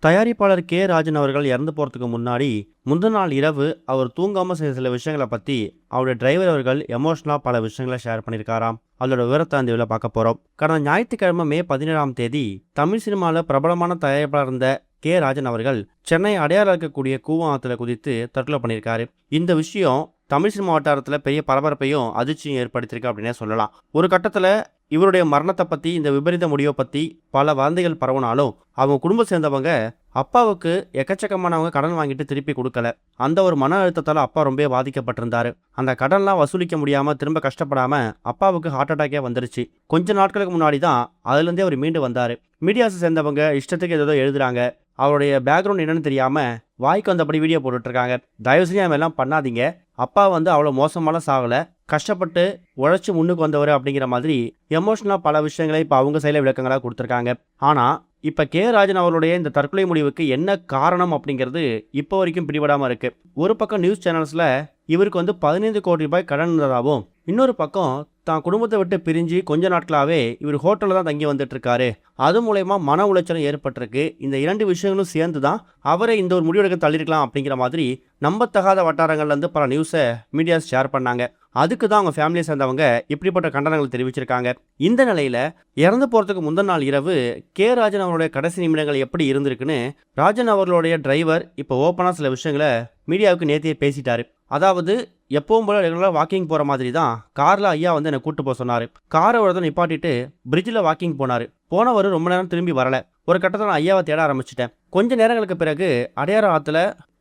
தயாரிப்பாளர் கே ராஜன் அவர்கள் இறந்து போகிறதுக்கு முன்னாடி முந்தின நாள் இரவு அவர் தூங்காமல் செய்த சில விஷயங்களை பற்றி அவருடைய டிரைவர் அவர்கள் எமோஷனலாக பல விஷயங்களை ஷேர் பண்ணியிருக்காராம். அதோட விவரத்தை அந்த இதில் பார்க்க போகிறோம். கடந்த ஞாயிற்றுக்கிழமை மே 17ஆம் தேதி தமிழ் சினிமாவில் பிரபலமான தயாரிப்பாளர் இருந்த கே ராஜன் அவர்கள் சென்னை அடையாறு இருக்கக்கூடிய கூவாத்தில் குதித்து தற்கொலை பண்ணியிருக்காரு. இந்த விஷயம் தமிழ் சினிமா வட்டாரத்தில் பெரிய பரபரப்பையும் அதிர்ச்சியும் ஏற்படுத்தியிருக்கு அப்படின்னே சொல்லலாம். ஒரு கட்டத்தில் இவருடைய மரணத்தை பற்றி, இந்த விபரீத முடிவை பற்றி பல வதந்திகள் பரவுனாலும் அவங்க குடும்பம் சேர்ந்தவங்க அப்பாவுக்கு எக்கச்சக்கமானவங்க கடன் வாங்கிட்டு திருப்பி கொடுக்கல. அந்த ஒரு மன அழுத்தத்தால் அப்பா ரொம்ப பாதிக்கப்பட்டிருந்தாரு. அந்த கடன்லாம் வசூலிக்க முடியாமல் திரும்ப கஷ்டப்படாமல் அப்பாவுக்கு ஹார்ட் அட்டாக்கே வந்துருச்சு. கொஞ்ச நாட்களுக்கு முன்னாடி தான் அதுலேருந்தே அவர் மீண்டு வந்தார். மீடியாஸை சேர்ந்தவங்க இஷ்டத்துக்கு ஏதோ எழுதுறாங்க. அவருடைய பேக்ரவுண்ட் என்னன்னு தெரியாமல் வாய்க்கு வந்தபடி வீடியோ போட்டுட்ருக்காங்க. தயவு செஞ்சு அவெல்லாம் பண்ணாதீங்க. அப்பா அவ்வளோ மோசமான சாகலை, கஷ்டப்பட்டு உழைச்சி முன்னுக்கு வந்தவர் அப்படிங்கிற மாதிரி எமோஷனலாக பல விஷயங்களை இப்போ அவங்க சைடில் விளக்கங்களாக கொடுத்துருக்காங்க. ஆனால் இப்போ கே ராஜன் அவர்களுடைய இந்த தற்கொலை முடிவுக்கு என்ன காரணம் அப்படிங்கிறது இப்போ வரைக்கும் பிடிபடாமல் இருக்குது. ஒரு பக்கம் நியூஸ் சேனல்ஸில் இவருக்கு 15 கோடி ரூபாய் கடன் இருந்ததாகவும், இன்னொரு பக்கம் தான் குடும்பத்தை விட்டு பிரிஞ்சு கொஞ்ச நாட்களாகவே இவர் ஹோட்டலில் தான் தங்கி வந்துட்டு இருக்காரு. அது மூலயமா மன உளைச்சலும் ஏற்பட்டிருக்கு. இந்த இரண்டு விஷயங்களும் சேர்ந்து தான் அவரை இந்த ஒரு முடிவெடுக்க தள்ளிருக்கலாம் அப்படிங்கிற மாதிரி நம்பத்தகாத வட்டாரங்கள்லேருந்து பல நியூஸை மீடியாஸ் ஷேர் பண்ணாங்க. அதுக்கு தான் அவங்க ஃபேமிலியை சேர்ந்தவங்க இப்படிப்பட்ட கண்டனங்கள் தெரிவிச்சிருக்காங்க. இந்த நிலையில் இறந்து போகிறதுக்கு முந்தின நாள் இரவு கே ராஜன் அவருடைய கடைசி நிமிடங்கள் எப்படி இருந்திருக்குன்னு ராஜன் அவர்களுடைய டிரைவர் இப்போ ஓப்பனாக சில விஷயங்களை மீடியாவுக்கு நேத்தியே பேசிட்டாரு. அதாவது எப்பவும் போல ரெகுலராக வாக்கிங் போகிற மாதிரி தான் காரில் ஐயா என்னை கூப்பிட்டு போக சொன்னார். காரை ஒரு நிப்பாட்டிட்டு பிரிட்ஜில் வாக்கிங் போனார். போனவர் ரொம்ப நேரம் திரும்பி வரலை. ஒரு கட்டத்தில் நான் ஐயாவை தேட ஆரம்பிச்சிட்டேன். கொஞ்ச நேரங்களுக்கு பிறகு அடையாறு ஆற்றுல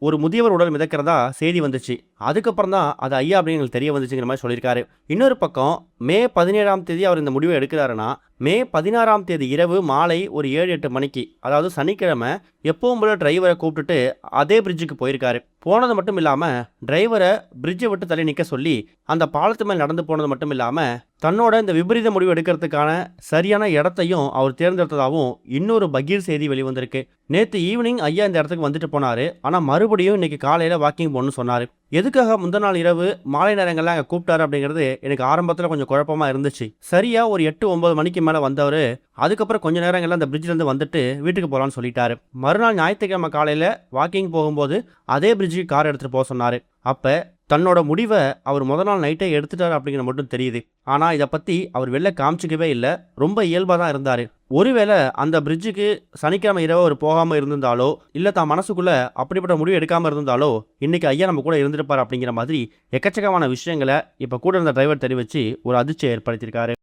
ஒரு முதியவர் உடல் மிதக்கிறதா செய்தி வந்துச்சு. அதுக்கப்புறம் தான் அது ஐயா அப்படின்னு எங்களுக்கு தெரிய வந்துச்சுங்கிற மாதிரி சொல்லியிருக்காரு. இன்னொரு பக்கம் மே 17ஆம் தேதி அவர் இந்த முடிவை எடுக்கிறாருன்னா, மே 16ஆம் தேதி இரவு மாலை ஒரு 7-8 மணிக்கு, அதாவது சனிக்கிழமை, எப்பவும் போல டிரைவரை கூப்பிட்டுட்டு அதே பிரிட்ஜுக்கு போயிருக்காரு. போனது மட்டும் இல்லாமல் டிரைவரை பிரிட்ஜை விட்டு தள்ளி நிற்க சொல்லி அந்த பாலத்து மேல் நடந்து போனது மட்டும் இல்லாமல் தன்னோட இந்த விபரீத முடிவு எடுக்கிறதுக்கான சரியான இடத்தையும் அவர் தேர்ந்தெடுத்ததாகவும் இன்னொரு பகீர் செய்தி வெளிவந்திருக்கு. நேற்று ஈவினிங் ஐயா இந்த இடத்துக்கு வந்துட்டு போனார். ஆனால் மறுபடியும் இன்னைக்கு காலையில் வாக்கிங் போகணும்னு சொன்னார். எதுக்காக முந்தின நாள் இரவு மாலை நேரங்கள்லாம் அங்கே கூப்பிட்டாரு அப்படிங்கிறது எனக்கு ஆரம்பத்தில் கொஞ்சம் குழப்பமாக இருந்துச்சு. சரியாக ஒரு 8-9 மணிக்கு மேலே வந்தவர் அதுக்கப்புறம் கொஞ்சம் நேரங்கள்லாம் அந்த பிரிட்ஜிலேருந்து வந்துட்டு வீட்டுக்கு போகலான்னு சொல்லிட்டாரு. மறுநாள் ஞாயிற்றுக்கிழமை காலையில் வாக்கிங் போகும்போது அதே பிரிட்ஜுக்கு கார் எடுத்துகிட்டு போக சொன்னார். அப்போ தன்னோட முடிவை அவர் முதல் நாள் நைட்டே எடுத்துட்டார் அப்படிங்கிற மட்டும் தெரியுது. ஆனால் இதை பற்றி அவர் வெளில காமிச்சிக்கவே இல்லை. ரொம்ப இயல்பாக தான் இருந்தார். ஒருவேளை அந்த பிரிட்ஜுக்கு சனிக்கிழமை இரவு அவர் போகாமல் இருந்திருந்தாலோ, இல்லை தான் மனசுக்குள்ளே அப்படிப்பட்ட முடிவு எடுக்காமல் இருந்தாலோ இன்றைக்கி ஐயா நம்ம கூட இருந்திருப்பார் அப்படிங்கிற மாதிரி எக்கச்சக்கமான விஷயங்களை இப்போ கூட இருந்த டிரைவர் தெரிவித்து ஒரு அதிர்ச்சியை ஏற்படுத்தியிருக்காரு.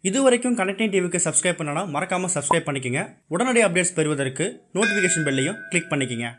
இது வரைக்கும் கனெக்டிங் டிவிக்கு சப்ஸ்கிரைப் பண்ணனா மறக்காமல் சப்ஸ்கிரைப் பண்ணிக்கங்க. உடனடி அப்டேட்ஸ் பெறுவதற்கு நோட்டிஃபிகேஷன் பெல்லையும் கிளிக் பண்ணிக்கங்க.